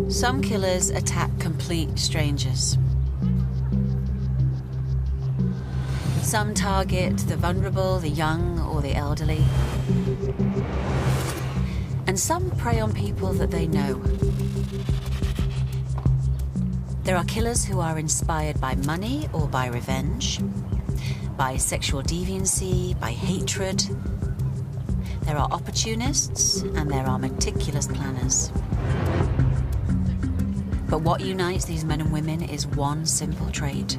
Some killers attack complete strangers. Some target the vulnerable, the young, or the elderly. And some prey on people that they know. There are killers who are inspired by money or by revenge, by sexual deviancy, by hatred. There are opportunists and there are meticulous planners. But what unites these men and women is one simple trait,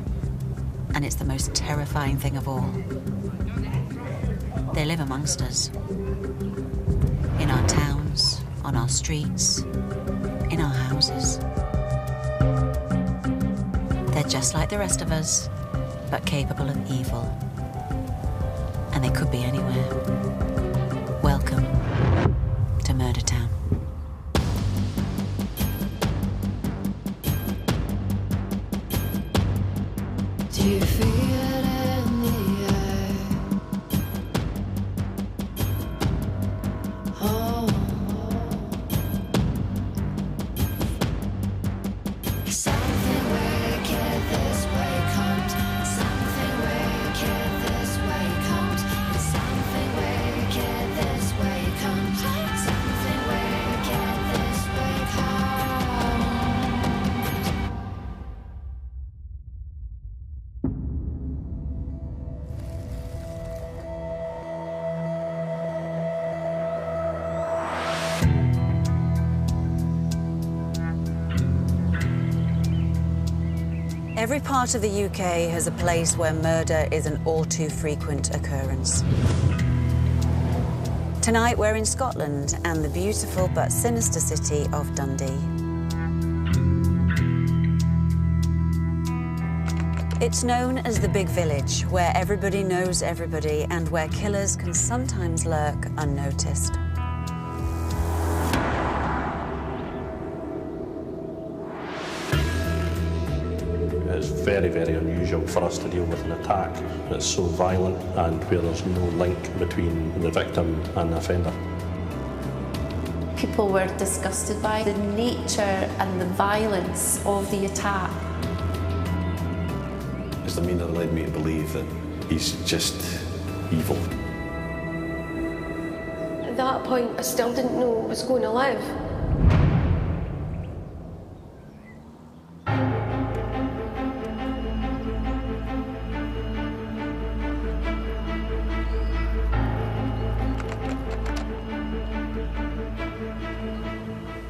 and it's the most terrifying thing of all. They live amongst us. In our towns, on our streets, in our houses. They're just like the rest of us, but capable of evil. And they could be anywhere. Welcome to Murdertown. Do you feel it in the air? Oh. Something wicked this way comes. Something wicked this way comes. Something wicked this way comes. Something wicked this way comes. Every part of the UK has a place where murder is an all too frequent occurrence. Tonight we're in Scotland and the beautiful but sinister city of Dundee. It's known as the Big Village, where everybody knows everybody and where killers can sometimes lurk unnoticed. It's very, very unusual for us to deal with an attack that's so violent and where there's no link between the victim and the offender. People were disgusted by the nature and the violence of the attack. It's the demeanour that led me to believe that he's just evil. At that point, I still didn't know I was going to live.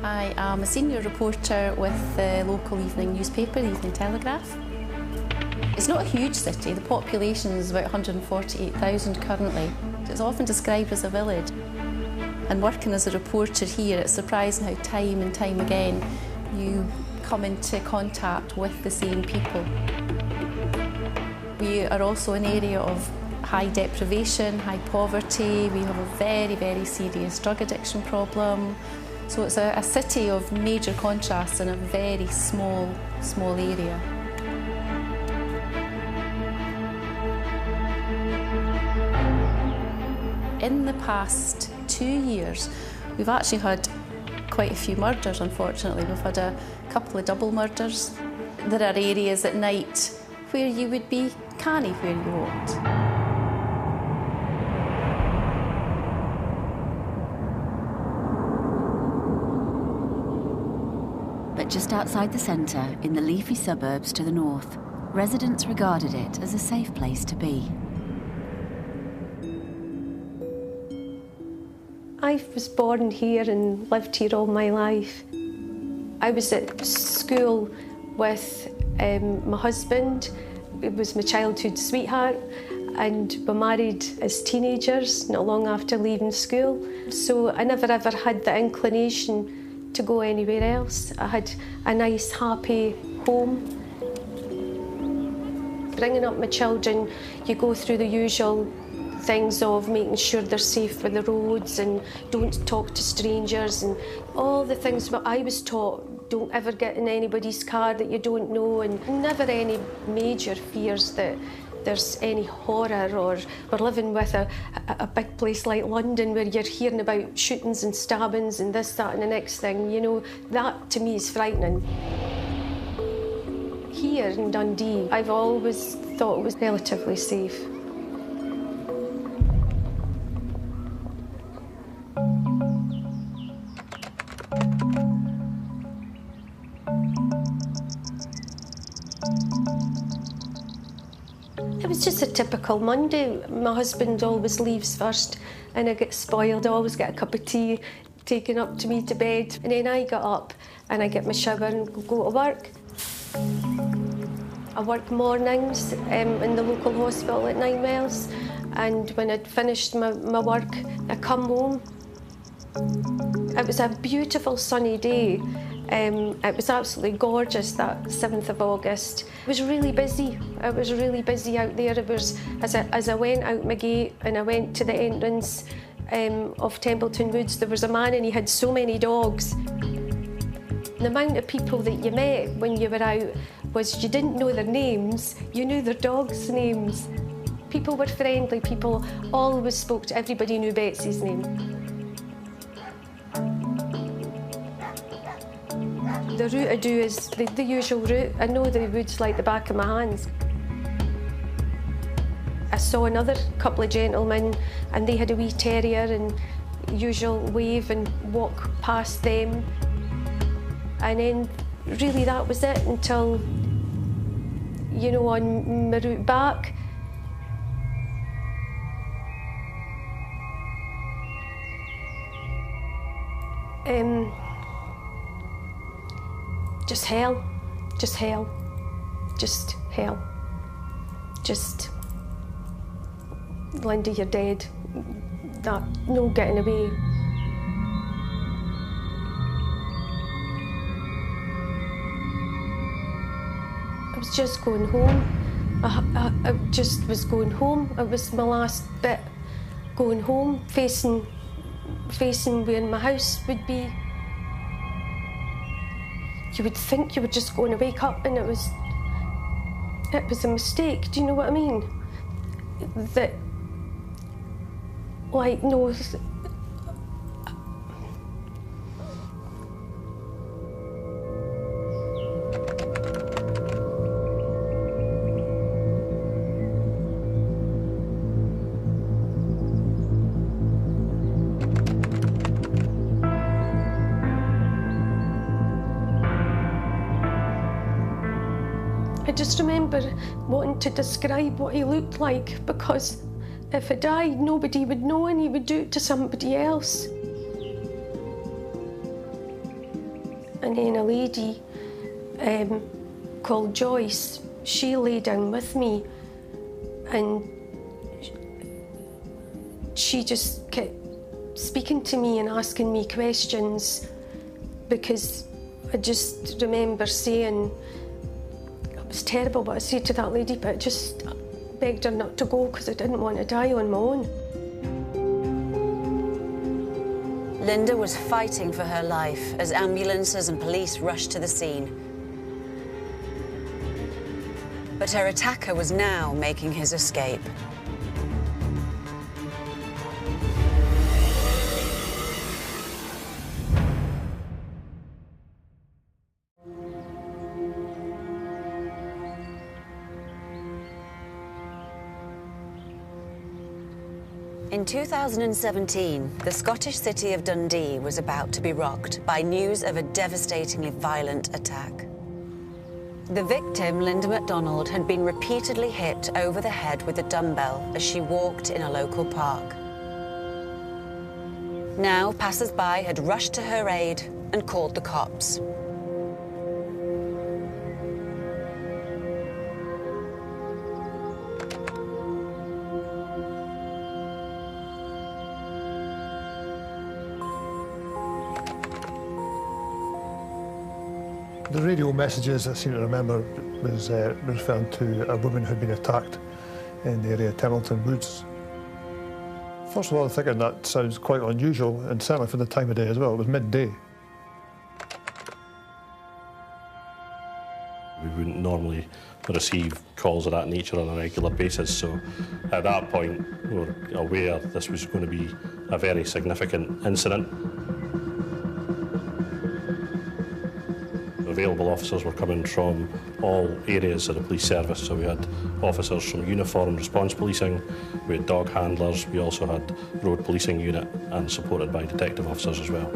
I am a senior reporter with the local evening newspaper, the Evening Telegraph. It's not a huge city. The population is about 148,000 currently. It's often described as a village. And working as a reporter here, it's surprising how time and time again you come into contact with the same people. We are also an area of high deprivation, high poverty. We have a very, very serious drug addiction problem. So it's a city of major contrasts in a very small area. In the past 2 years, we've actually had quite a few murders, unfortunately. We've had a couple of double murders. There are areas at night where you would be canny where you walked. But just outside the centre, in the leafy suburbs to the north, residents regarded it as a safe place to be. I was born here and lived here all my life. I was at school with my husband. It was my childhood sweetheart, and we married as teenagers, not long after leaving school. So I never ever had the inclination to go anywhere else. I had a nice, happy home. Bringing up my children, you go through the usual things of making sure they're safe with the roads and don't talk to strangers and all the things that I was taught. Don't ever get in anybody's car that you don't know, and never any major fears that there's any horror, or we're living with a big place like London where you're hearing about shootings and stabbings and this, that and the next thing, you know, that to me is frightening. Here in Dundee, I've always thought it was relatively safe. It was just a typical Monday. My husband always leaves first and I get spoiled. I always get a cup of tea taken up to me to bed, and then I get up and I get my shower and go to work. I work mornings in the local hospital at 9 miles, and when I'd finished my work, I come home. It was a beautiful sunny day. It was absolutely gorgeous, that 7th of August. It was really busy. It was really busy out there. It was, as I went out my gate and I went to the entrance of Templeton Woods, there was a man and he had so many dogs. The amount of people that you met when you were out was, you didn't know their names, you knew their dogs' names. People were friendly, people always spoke to everybody, knew Betsy's name. The route I do is the usual route. I know the woods like the back of my hands. I saw another couple of gentlemen and they had a wee terrier, and usual wave and walk past them. And then really that was it until, you know, on my route back. Just hell, just hell, just hell. Just, Linda, you're dead. That, no getting away. I was just going home. I just was going home. It was my last bit, going home, facing where my house would be. You would think you were just going to wake up and it was a mistake. Do you know what I mean? That, like, no. I just remember wanting to describe what he looked like, because if he died, nobody would know and he would do it to somebody else. And then a lady called Joyce, she lay down with me and she just kept speaking to me and asking me questions, because I just remember saying, it was terrible what I said to that lady, but I just begged her not to go because I didn't want to die on my own. Linda was fighting for her life as ambulances and police rushed to the scene. But her attacker was now making his escape. In 2017, the Scottish city of Dundee was about to be rocked by news of a devastatingly violent attack. The victim, Linda MacDonald, had been repeatedly hit over the head with a dumbbell as she walked in a local park. Now, passers-by had rushed to her aid and called the cops. The radio messages I seem to remember was referring to a woman who'd been attacked in the area of Templeton Woods. First of all, I'm thinking that sounds quite unusual, and certainly for the time of day as well. It was midday. We wouldn't normally receive calls of that nature on a regular basis, so at that point we were aware this was going to be a very significant incident. Available officers were coming from all areas of the police service, so we had officers from uniformed response policing, we had dog handlers, we also had road policing unit and supported by detective officers as well.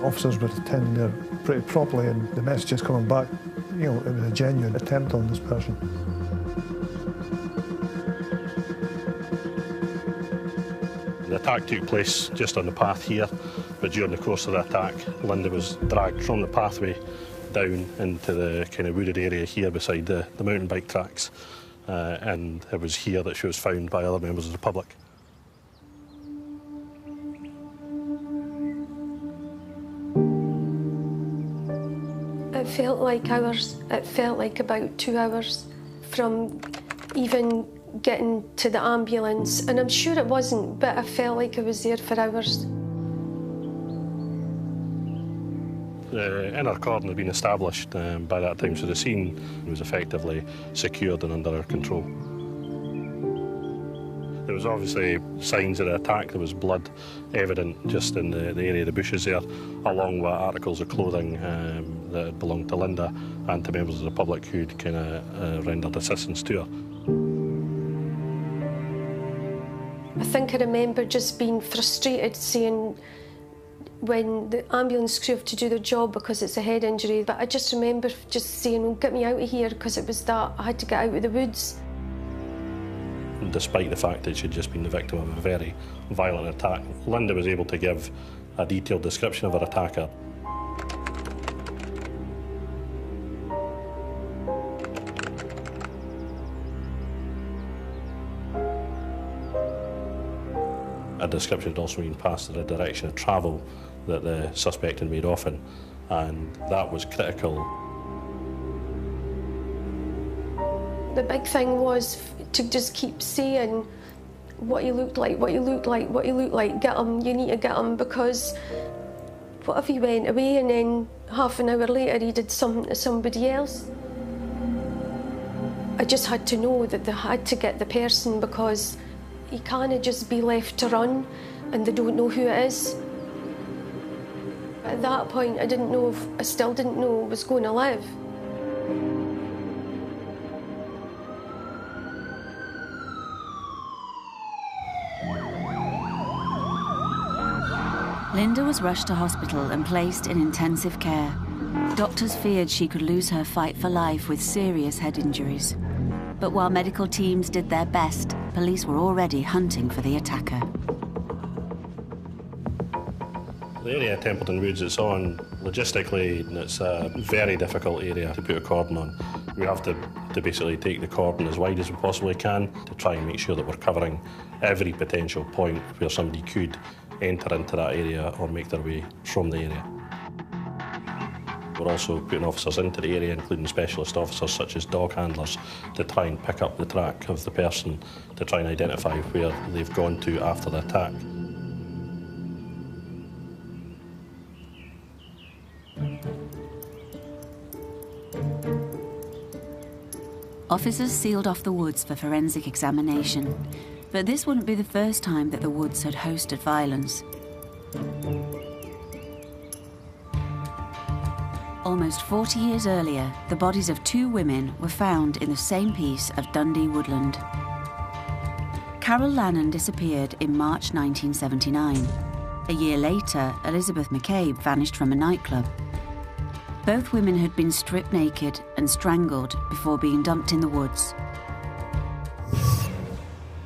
Officers were attending there pretty properly, and the messages coming back, you know, it was a genuine attempt on this person. The attack took place just on the path here, but during the course of the attack, Linda was dragged from the pathway down into the kind of wooded area here beside the mountain bike tracks, and it was here that she was found by other members of the public. It felt like hours. It felt like about 2 hours from even getting to the ambulance, and I'm sure it wasn't, but I felt like I was there for hours. The inner cordon had been established by that time, so the scene was effectively secured and under our control. There was obviously signs of the attack. There was blood evident just in the area of the bushes there, along with articles of clothing that belonged to Linda and to members of the public who'd kind of rendered assistance to her. I think I remember just being frustrated saying when the ambulance crew have to do their job because it's a head injury, but I just remember just saying, "Oh, get me out of here," because it was that I had to get out of the woods. Despite the fact that she'd just been the victim of a very violent attack, Linda was able to give a detailed description of her attacker. A description had also been passed of the direction of travel that the suspect had made off in, and that was critical. The big thing was to just keep saying what he looked like, what he looked like, what he looked like. Get him, you need to get him, because what if he went away and then half an hour later he did something to somebody else? I just had to know that they had to get the person, because he can't just be left to run and they don't know who it is. At that point, I still didn't know I was going to live. Linda was rushed to hospital and placed in intensive care. Doctors feared she could lose her fight for life with serious head injuries. But while medical teams did their best, police were already hunting for the attacker. The area of Templeton Woods it's on, logistically, it's a very difficult area to put a cordon on. We have to basically take the cordon as wide as we possibly can to try and make sure that we're covering every potential point where somebody could enter into that area or make their way from the area. We're also putting officers into the area, including specialist officers such as dog handlers, to try and pick up the track of the person, to try and identify where they've gone to after the attack. Officers sealed off the woods for forensic examination, but this wouldn't be the first time that the woods had hosted violence. Almost 40 years earlier, the bodies of 2 women were found in the same piece of Dundee woodland. Carol Lannon disappeared in March 1979. A year later, Elizabeth McCabe vanished from a nightclub. Both women had been stripped naked and strangled before being dumped in the woods.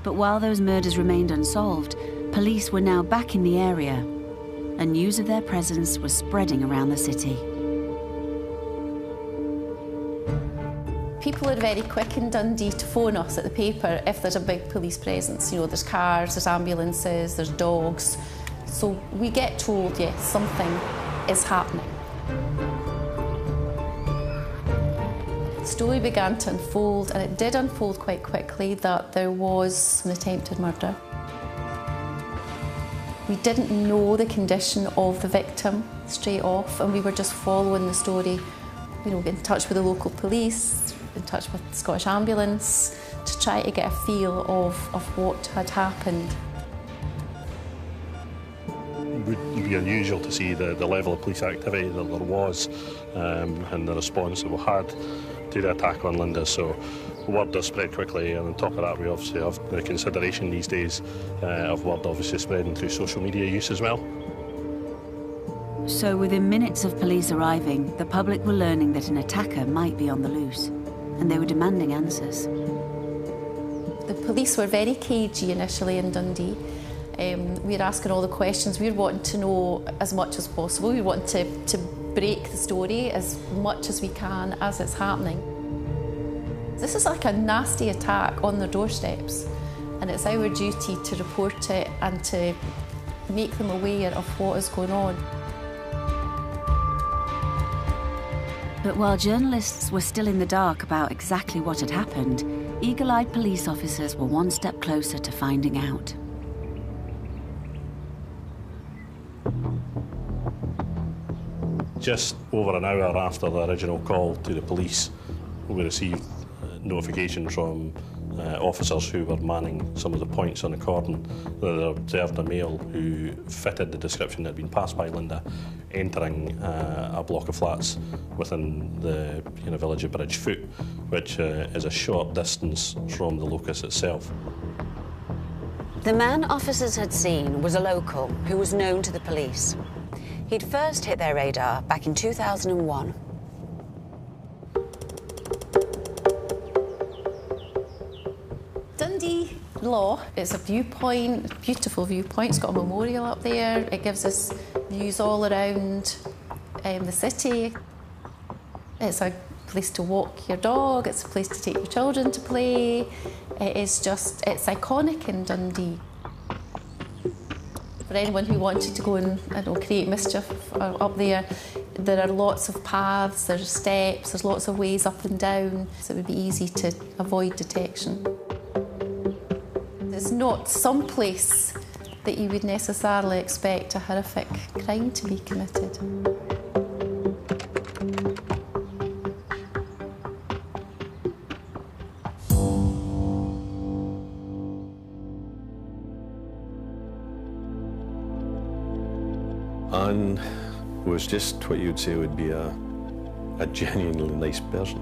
But while those murders remained unsolved, police were now back in the area, and news of their presence was spreading around the city. People are very quick in Dundee to phone us at the paper if there's a big police presence. You know, there's cars, there's ambulances, there's dogs. So we get told, yes, something is happening. The story began to unfold, and it did unfold quite quickly, that there was an attempted murder. We didn't know the condition of the victim straight off, and we were just following the story get in touch with the local police, in touch with the Scottish Ambulance, to try to get a feel of what had happened. It would be unusual to see the level of police activity that there was and the response that we had to the attack on Linda. So word does spread quickly, and on top of that we obviously have the consideration these days of word obviously spreading through social media use as well. So within minutes of police arriving, the public were learning that an attacker might be on the loose, and they were demanding answers. The police were very cagey initially in Dundee. We were asking all the questions. We were wanting to know as much as possible. We were wanting to break the story as much as we can as it's happening. This is like a nasty attack on their doorsteps, and it's our duty to report it and to make them aware of what is going on. But while journalists were still in the dark about exactly what had happened, eagle-eyed police officers were one step closer to finding out. Just over an hour after the original call to the police, we received notification from officers who were manning some of the points on the cordon that they observed a male who fitted the description that had been passed by Linda entering a block of flats within the village of Bridgefoot, which is a short distance from the locus itself. The man officers had seen was a local who was known to the police. He'd first hit their radar back in 2001. Dundee Law is a viewpoint, a beautiful viewpoint. It's got a memorial up there. It gives us views all around the city. It's a place to walk your dog. It's a place to take your children to play. It's iconic in Dundee. For anyone who wanted to go and create mischief up there, there are lots of paths, there's steps, there's lots of ways up and down, so it would be easy to avoid detection. It's not some place that you would necessarily expect a horrific crime to be committed. Anne was just what you'd say would be a genuinely nice person.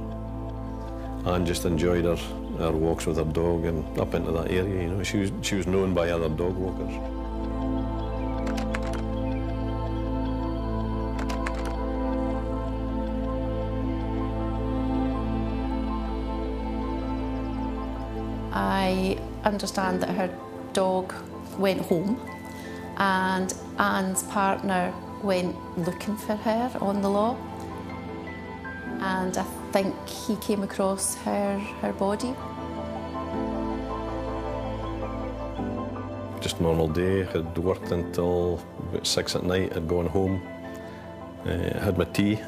Anne just enjoyed her walks with her dog and up into that area, She was known by other dog walkers. I understand that her dog went home and Anne's partner went looking for her on the law, and I think he came across her body. Just a normal day. I'd worked until about 6 at night. I'd gone home, had my tea,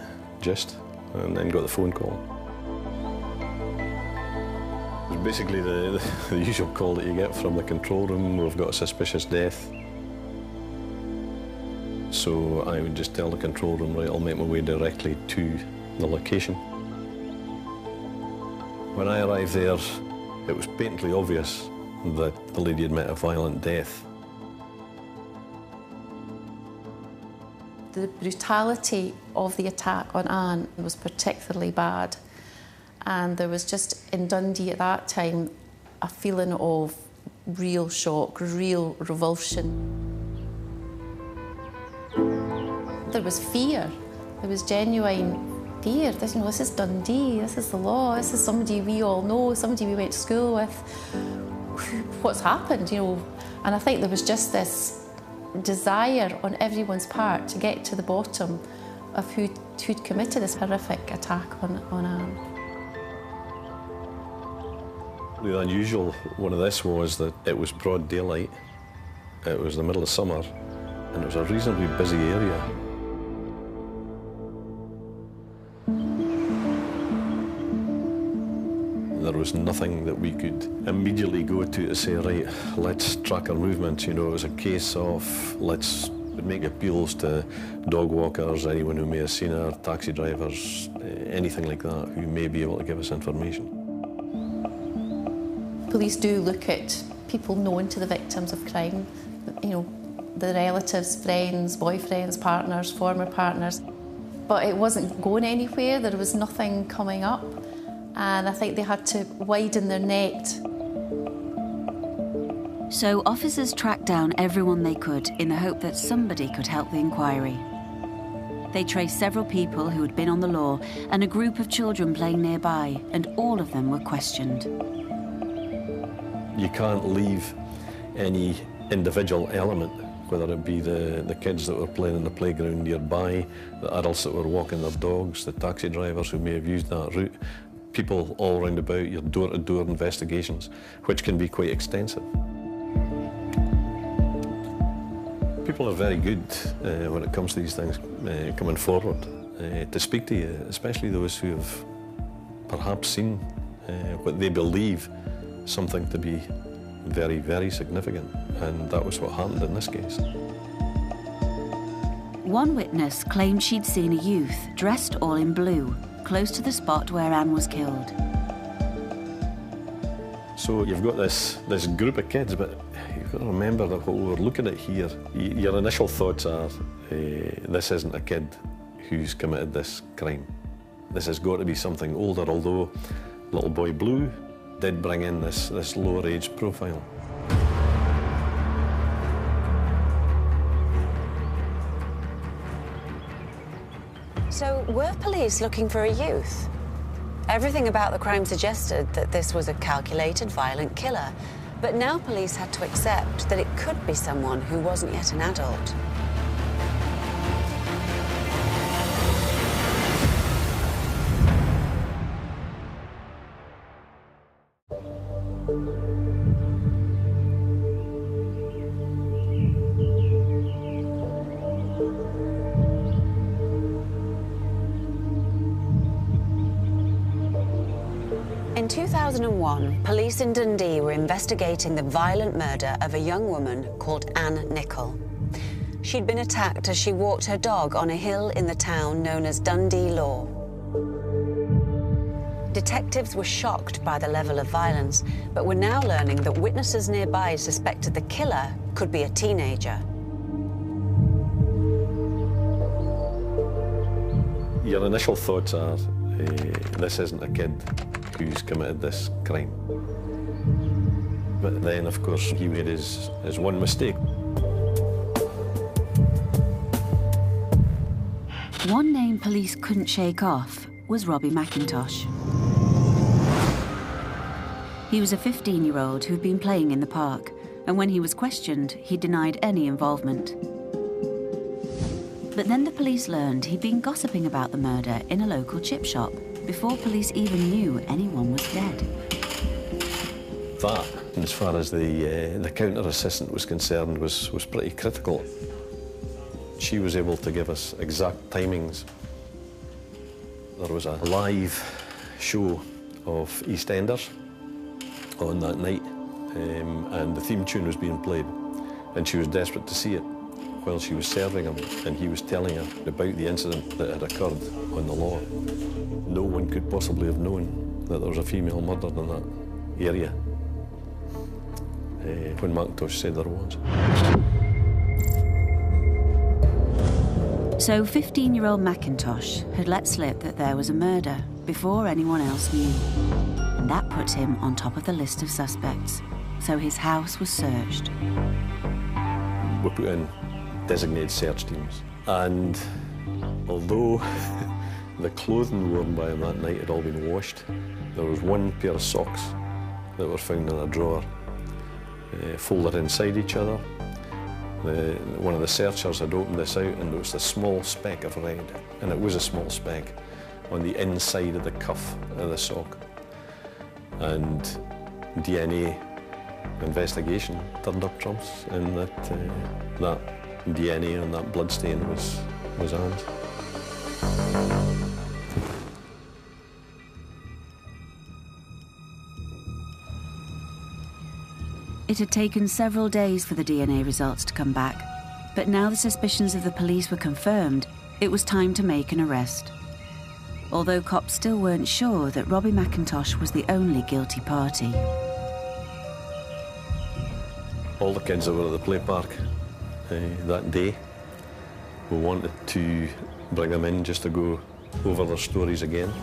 and then got the phone call. It was basically the usual call that you get from the control room. We've got a suspicious death. So I would just tell the control room, right, I'll make my way directly to the location. When I arrived there, it was patently obvious that the lady had met a violent death. The brutality of the attack on Anne was particularly bad, and there was just, in Dundee at that time, a feeling of real shock, real revulsion. There was fear. There was genuine fear. This is Dundee, this is the law, this is somebody we all know, somebody we went to school with. What's happened, And I think there was just this desire on everyone's part to get to the bottom of who'd committed this horrific attack on Anne. The unusual one of this was that it was broad daylight, it was the middle of summer, and it was a reasonably busy area. There was nothing that we could immediately go to say, right, let's track our movements. It was a case of let's We'd make appeals to dog walkers, anyone who may have seen her, taxi drivers, anything like that, who may be able to give us information. Police do look at people known to the victims of crime, you know, the relatives, friends, boyfriends, partners, former partners. But it wasn't going anywhere, there was nothing coming up, and I think they had to widen their net. So officers tracked down everyone they could in the hope that somebody could help the inquiry. They traced several people who had been on the law and a group of children playing nearby, and all of them were questioned. You can't leave any individual element, whether it be the kids that were playing in the playground nearby, the adults that were walking their dogs, the taxi drivers who may have used that route, people all round about, your door-to-door investigations, which can be quite extensive. People are very good when it comes to these things, coming forward to speak to you, especially those who have perhaps seen what they believe something to be very, very significant, and that was what happened in this case. One witness claimed she'd seen a youth dressed all in blue, close to the spot where Anne was killed. So you've got this group of kids, but you've got to remember that what we're looking at here, your initial thoughts are, this isn't a kid who's committed this crime. This has got to be something older, although Little Boy Blue did bring in this lower age profile. So were police looking for a youth? Everything about the crime suggested that this was a calculated, violent killer. But now police had to accept that it could be someone who wasn't yet an adult. In 2001, police in Dundee were investigating the violent murder of a young woman called Anne Nichol. She'd been attacked as she walked her dog on a hill in the town known as Dundee Law. Detectives were shocked by the level of violence, but were now learning that witnesses nearby suspected the killer could be a teenager. Your initial thoughts are, this isn't a kid who's committed this crime. But then, of course, he made his one mistake. One name police couldn't shake off was Robbie Mcintosh. He was a 15-year-old who'd been playing in the park, and when he was questioned, he denied any involvement. But then the police learned he'd been gossiping about the murder in a local chip shop before police even knew anyone was dead. That, as far as the counter assistant was concerned, was pretty critical. She was able to give us exact timings. There was a live show of EastEnders on that night, and the theme tune was being played, and she was desperate to see it while she was serving him, and he was telling her about the incident that had occurred on the law. No one could possibly have known that there was a female murdered in that area when Mcintosh said there was. So 15-year-old Mcintosh had let slip that there was a murder before anyone else knew. And that put him on top of the list of suspects. So his house was searched. We put in designated search teams, and although the clothing worn by him that night had all been washed, there was one pair of socks that were found in a drawer, folded inside each other. One of the searchers had opened this out, and there was a small speck of red, and it was a small speck, on the inside of the cuff of the sock. And DNA investigation turned up trumps, and that DNA on that bloodstain was Anne's. It had taken several days for the DNA results to come back, But now the suspicions of the police were confirmed, it was time to make an arrest. Although cops still weren't sure that Robbie Mcintosh was the only guilty party. All the kids that were at the play park that day, we wanted to bring them in just to go over their stories again.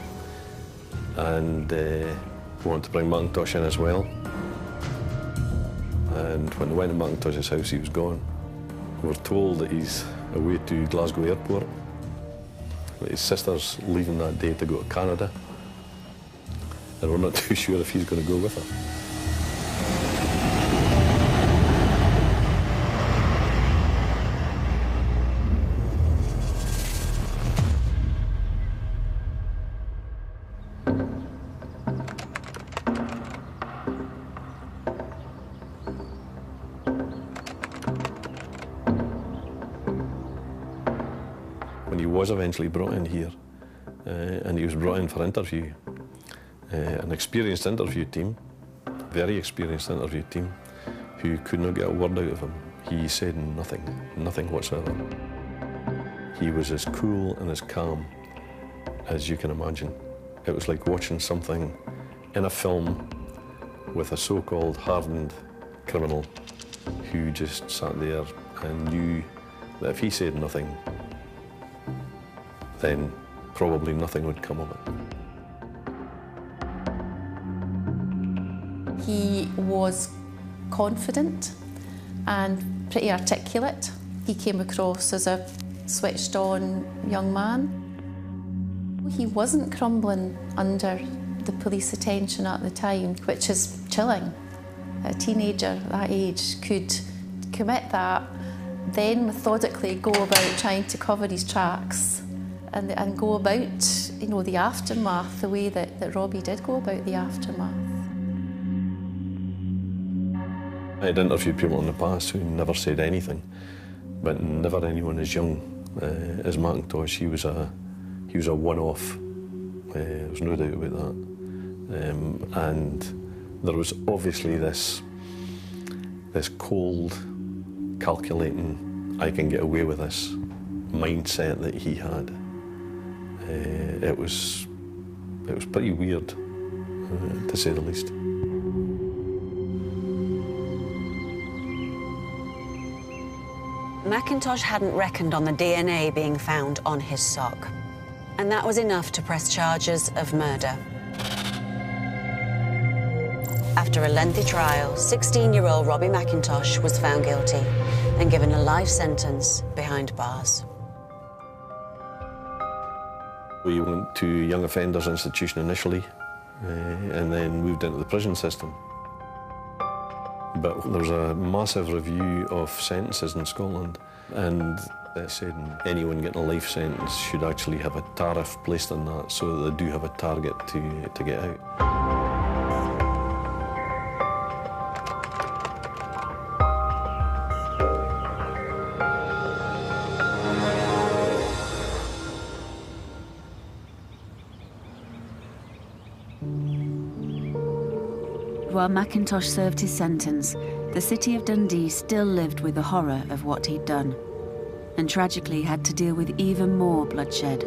And we wanted to bring Mcintosh in as well. And when we went to Mcintosh's house, he was gone. We were told that he's away to Glasgow Airport. His sister's leaving that day to go to Canada. And we're not too sure if he's going to go with her. When he was eventually brought in here, and he was brought in for interview, an experienced interview team, very experienced interview team, who could not get a word out of him. He said nothing whatsoever. He was as cool and as calm as you can imagine. It was like watching something in a film with a so-called hardened criminal who just sat there and knew that if he said nothing, then probably nothing would come of it. He was confident and pretty articulate. He came across as a switched-on young man. He wasn't crumbling under the police attention at the time, which is chilling. A teenager that age could commit that, then methodically go about trying to cover his tracks and go about, you know, the aftermath the way that Robbie did go about the aftermath. I had interviewed people in the past who never said anything, but never anyone as young as Mcintosh. He was a one-off. There's no doubt about that. And there was obviously this cold, calculating, I can get away with this mindset that he had. It was pretty weird, to say the least. Mcintosh hadn't reckoned on the DNA being found on his sock, and that was enough to press charges of murder. After a lengthy trial, 16-year-old Robbie Mcintosh was found guilty and given a life sentence behind bars. We went to Young Offenders Institution initially, and then moved into the prison system. But there was a massive review of sentences in Scotland, and it said anyone getting a life sentence should actually have a tariff placed on that so that they do have a target to get out. While Mcintosh served his sentence, the city of Dundee still lived with the horror of what he'd done, and tragically had to deal with even more bloodshed.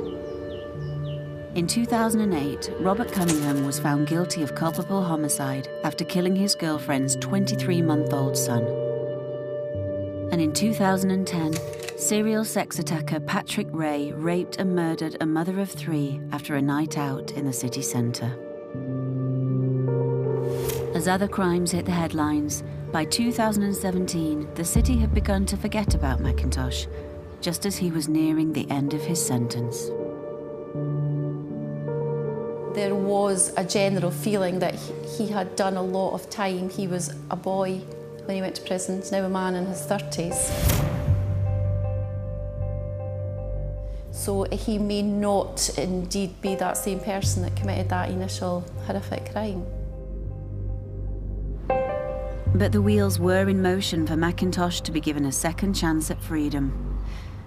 In 2008, Robert Cunningham was found guilty of culpable homicide after killing his girlfriend's 23-month-old son. And in 2010, serial sex attacker Patrick Ray raped and murdered a mother of 3 after a night out in the city centre. As other crimes hit the headlines, by 2017, the city had begun to forget about Mcintosh, just as he was nearing the end of his sentence. There was a general feeling that he had done a lot of time. He was a boy when he went to prison. He's now a man in his 30s. So he may not indeed be that same person that committed that initial horrific crime. But the wheels were in motion for Mcintosh to be given a second chance at freedom.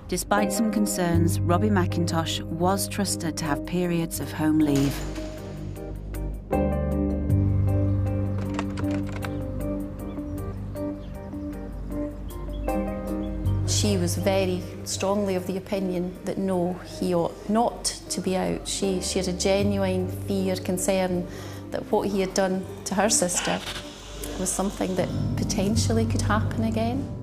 Despite some concerns, Robbie Mcintosh was trusted to have periods of home leave. She She was very strongly of the opinion that no, he ought not to be out. She had a genuine fear, concern that what he had done to her sister was something that potentially could happen again.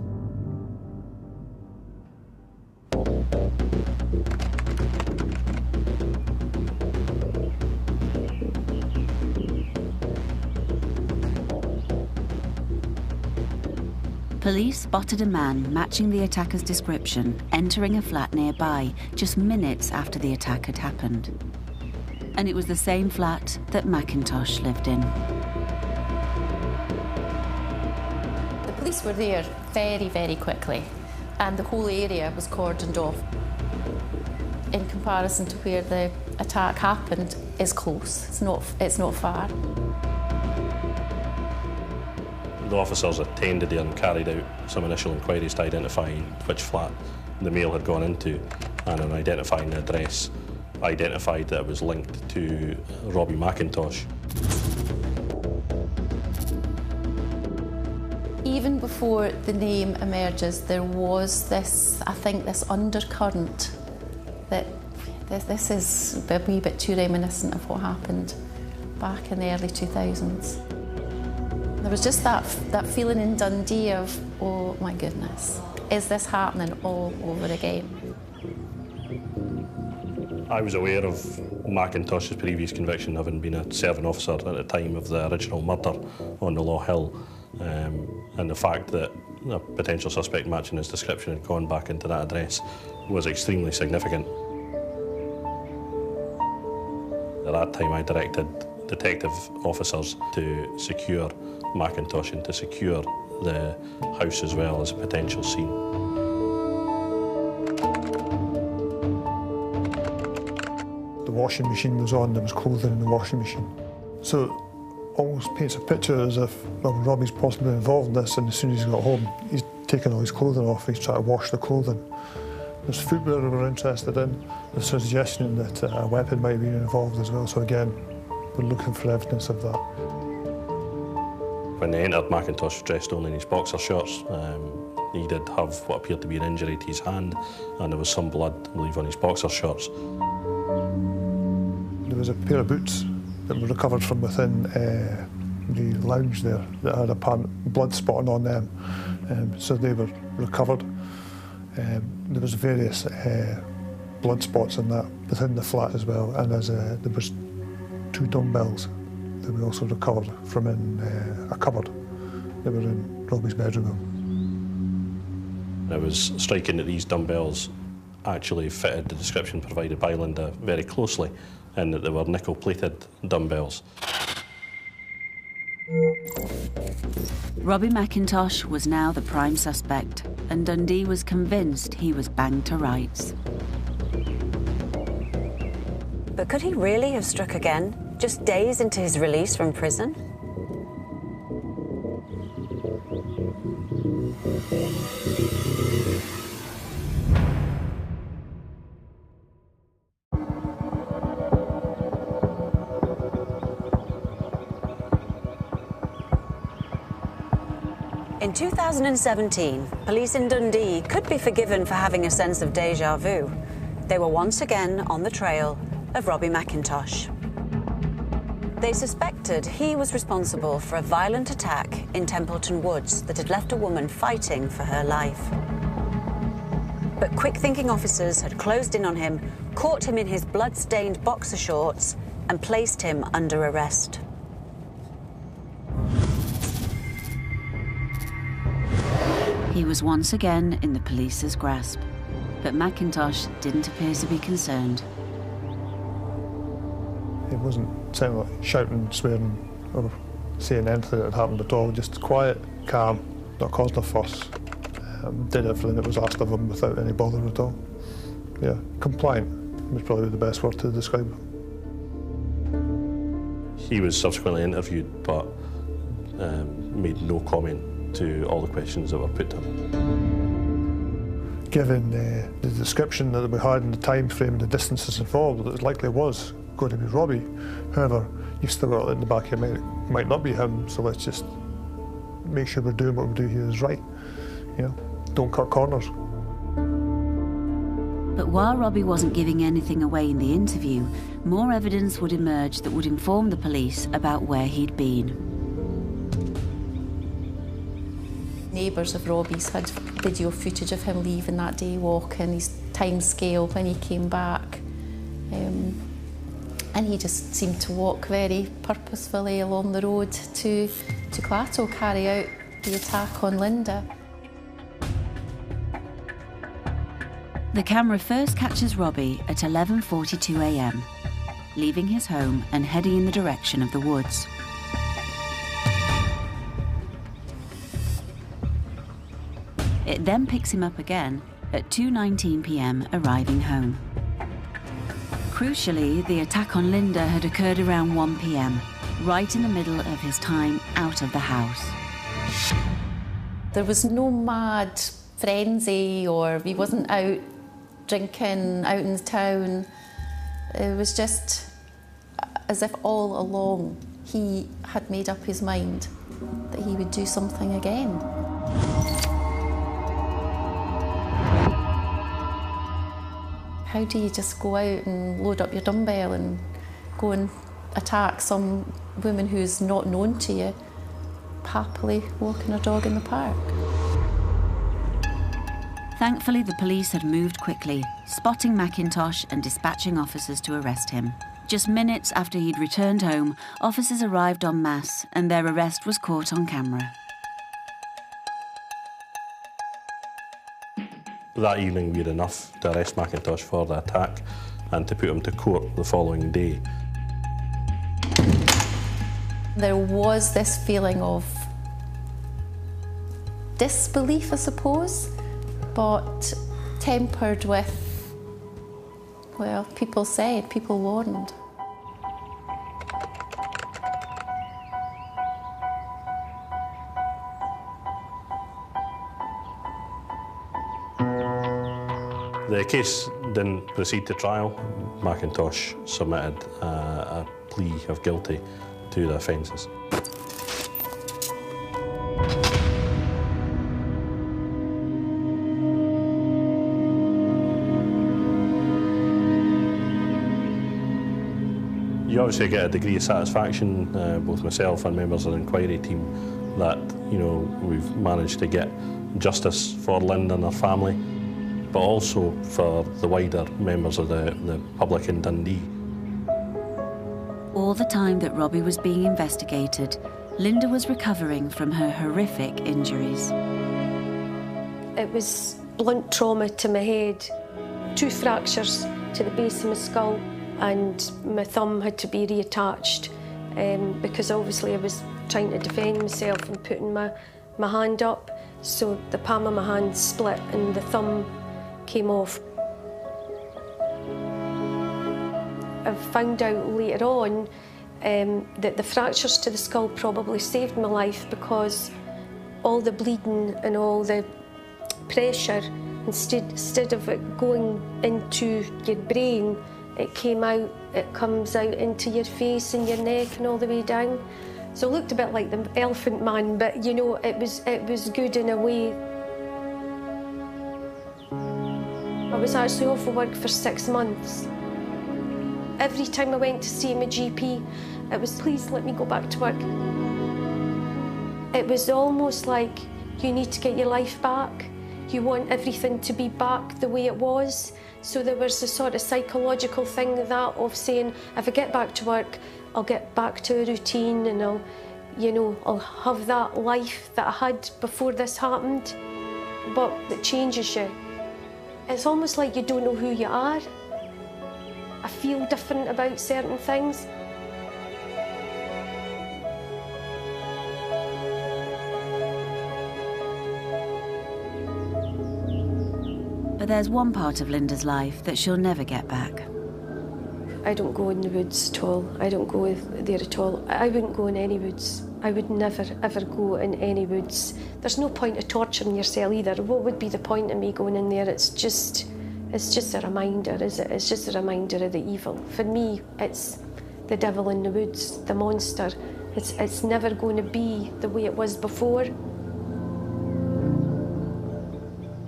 Police spotted a man matching the attacker's description entering a flat nearby just minutes after the attack had happened. And it was the same flat that Mcintosh lived in. The police were there very, very quickly, and the whole area was cordoned off. In comparison to where the attack happened, is close. It's not far. The officers attended there and carried out some initial inquiries to identify which flat the male had gone into, and in identifying the address, identified that it was linked to Robbie Mcintosh. Even before the name emerges, there was this, I think, this undercurrent that this is a wee bit too reminiscent of what happened back in the early 2000s. There was just that feeling in Dundee of, oh my goodness, is this happening all over again? I was aware of Mcintosh's previous conviction, having been a serving officer at the time of the original murder on the Law Hill, and the fact that a potential suspect matching his description had gone back into that address was extremely significant. At that time, I directed detective officers to secure Mcintosh and to secure the house as well as a potential scene. The washing machine was on, there was clothing in the washing machine. So it almost paints a picture as if, well, Robbie's possibly involved in this, and as soon as he got home, he's taken all his clothing off, he's trying to wash the clothing. There's footwear we were interested in, the suggestion that a weapon might be involved as well, so again, we're looking for evidence of that. When they entered, Mcintosh was dressed only in his boxer shorts. He did have what appeared to be an injury to his hand, and there was some blood, I believe, on his boxer shorts. There was a pair of boots that were recovered from within the lounge there that had apparent blood spotting on them, so they were recovered. There was various blood spots in that within the flat as well, and there was 2 dumbbells that we also recovered from in a cupboard that were in Robbie's bedroom. It was striking that these dumbbells actually fitted the description provided by Linda very closely, and that they were nickel-plated dumbbells. Robbie Mcintosh was now the prime suspect, and Dundee was convinced he was banged to rights. But could he really have struck again, just days into his release from prison? In 2017, police in Dundee could be forgiven for having a sense of déjà vu. They were once again on the trail of Robbie Mcintosh. They suspected he was responsible for a violent attack in Templeton Woods that had left a woman fighting for her life. But quick-thinking officers had closed in on him, caught him in his blood-stained boxer shorts, and placed him under arrest. He was once again in the police's grasp, but Mcintosh didn't appear to be concerned. He wasn't sounding like shouting, swearing, or saying anything that had happened at all. Just quiet, calm, not causing a fuss. Did everything that was asked of him without any bother at all. Yeah, compliant was probably the best word to describe him. He was subsequently interviewed, but made no comment to all the questions that were put to him. Given the description that we had in the time frame and the distances involved, it likely was going to be Robbie. However, you've still got it in the back of your mind, it might not be him, so let's just make sure we're doing what we do here is right. You know, don't cut corners. But while Robbie wasn't giving anything away in the interview, more evidence would emerge that would inform the police about where he'd been. Neighbours of Robbie's had video footage of him leaving that day, walking, his time scale when he came back. And he just seemed to walk very purposefully along the road to Glasgow, carry out the attack on Linda. The camera first catches Robbie at 11:42 a.m, leaving his home and heading in the direction of the woods. It then picks him up again at 2:19 p.m, arriving home. Crucially, the attack on Linda had occurred around 1 p.m, right in the middle of his time out of the house. There was no mad frenzy, or he wasn't out drinking out in the town. It was just as if all along he had made up his mind that he would do something again. How do you just go out and load up your dumbbell and go and attack some woman who's not known to you, happily walking her dog in the park? Thankfully, the police had moved quickly, spotting Mcintosh and dispatching officers to arrest him. Just minutes after he'd returned home, officers arrived en masse and their arrest was caught on camera. That evening we had enough to arrest Mcintosh for the attack and to put him to court the following day. There was this feeling of disbelief, I suppose, but tempered with, well, people said, people warned. The case didn't proceed to trial. Mcintosh submitted a plea of guilty to the offences. You obviously get a degree of satisfaction, both myself and members of the inquiry team, that we've managed to get justice for Linda and her family, but also for the wider members of the public in Dundee. All the time that Robbie was being investigated, Linda was recovering from her horrific injuries. It was blunt trauma to my head, 2 fractures to the base of my skull, and my thumb had to be reattached because obviously I was trying to defend myself and putting my hand up, so the palm of my hand split and the thumb came off. I found out later on that the fractures to the skull probably saved my life, because all the bleeding and all the pressure, instead of it going into your brain, it comes out into your face and your neck and all the way down. So it looked a bit like the Elephant Man, but it was good in a way. I was actually off of work for 6 months. Every time I went to see my GP, it was, please let me go back to work. It was almost like, you need to get your life back. You want everything to be back the way it was. So there was a sort of psychological thing of saying, if I get back to work, I'll get back to a routine and I'll have that life that I had before this happened. But it changes you. It's almost like you don't know who you are. I feel different about certain things. But there's one part of Linda's life that she'll never get back. I don't go in the woods at all. I don't go there at all. I wouldn't go in any woods. I would never, ever go in any woods. There's no point of torturing yourself either. What would be the point of me going in there? It's just a reminder, is it? It's just a reminder of the evil. For me, it's the devil in the woods, the monster. It's never going to be the way it was before.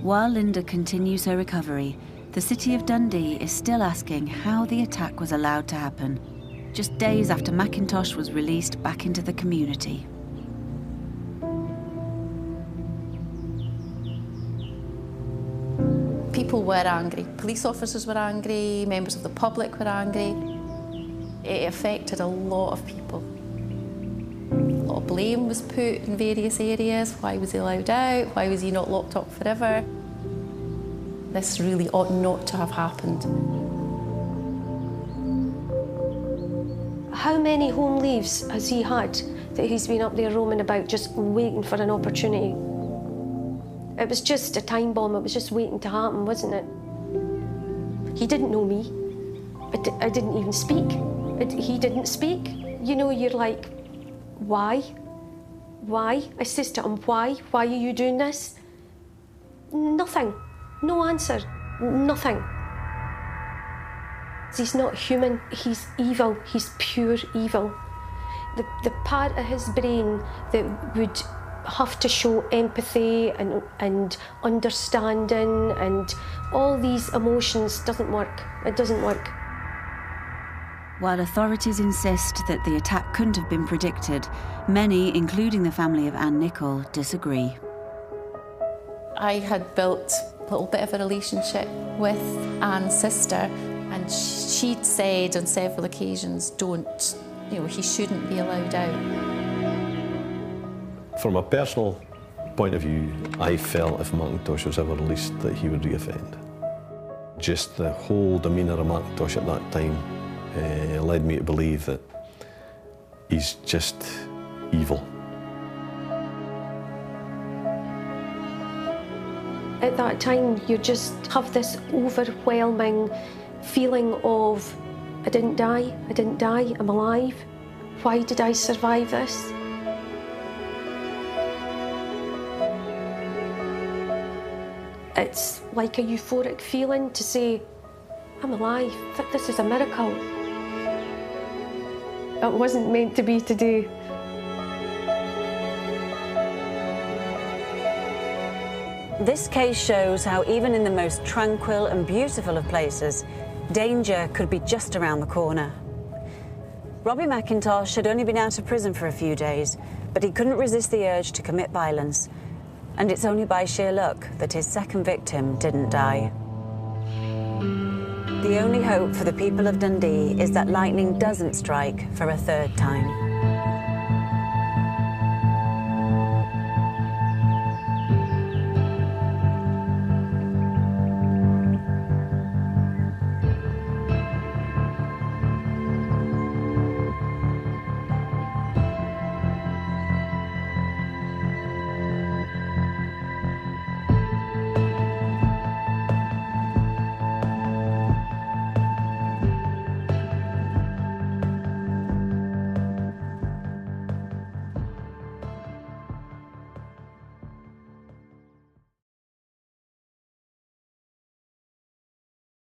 While Linda continues her recovery, The city of Dundee is still asking how the attack was allowed to happen, just days after Mcintosh was released back into the community. People were angry. Police officers were angry, members of the public were angry. It affected a lot of people. A lot of blame was put in various areas. Why was he allowed out? Why was he not locked up forever? This really ought not to have happened. How many home leaves has he had that he's been up there roaming about just waiting for an opportunity? It was just a time bomb, it was just waiting to happen, wasn't it? He didn't know me. I didn't even speak. He didn't speak. You know, you're like, why? Why? I says to him, why? Why are you doing this? Nothing. No answer. Nothing. He's not human, he's evil. He's pure evil. The part of his brain that would have to show empathy and understanding and all these emotions doesn't work. It doesn't work. While authorities insist that the attack couldn't have been predicted, many, including the family of Anne Nichol, disagree. I had built a little bit of a relationship with Anne's sister, and she'd said on several occasions, he shouldn't be allowed out. From a personal point of view, I felt if Mcintosh was ever released that he would reoffend. Just the whole demeanour of Mcintosh at that time led me to believe that he's just evil. At that time, you just have this overwhelming feeling of, I didn't die, I'm alive. Why did I survive this? It's like a euphoric feeling to say, I'm alive, this is a miracle. It wasn't meant to be today. This case shows how even in the most tranquil and beautiful of places, danger could be just around the corner. Robbie Mcintosh had only been out of prison for a few days, but he couldn't resist the urge to commit violence. And it's only by sheer luck that his second victim didn't die. The only hope for the people of Dundee is that lightning doesn't strike for a third time.